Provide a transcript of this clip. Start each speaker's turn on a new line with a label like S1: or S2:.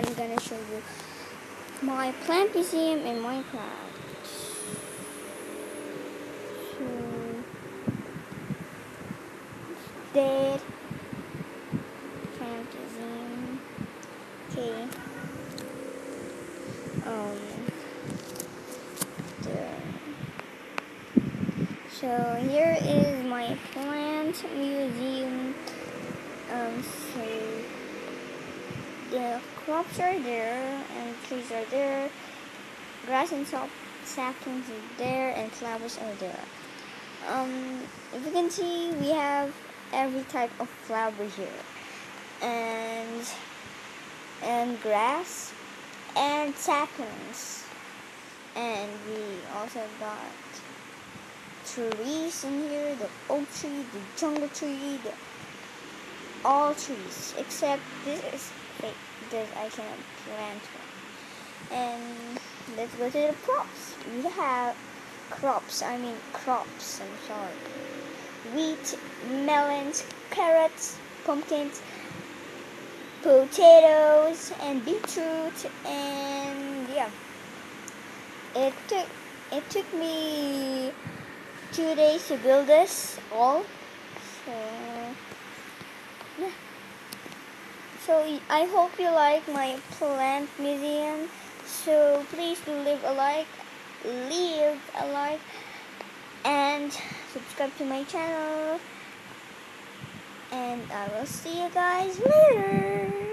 S1: I'm gonna show you my plant museum in Minecraft. So there, plant museum. Okay. There. So here is my plant museum. So the crops are there, and trees are there, grass and saplings are there, and flowers are there. If you can see, we have every type of flower here, and grass and saplings, and we also got trees in here: the oak tree, the jungle tree, all trees except this is fake because I cannot plant one. And let's go to the crops. We have crops. I'm sorry. Wheat, melons, carrots, pumpkins, potatoes, and beetroot. And yeah, it took me 2 days to build this all. So yeah. So I hope you like my plant museum. So please do leave a like, and subscribe to my channel. And I will see you guys later.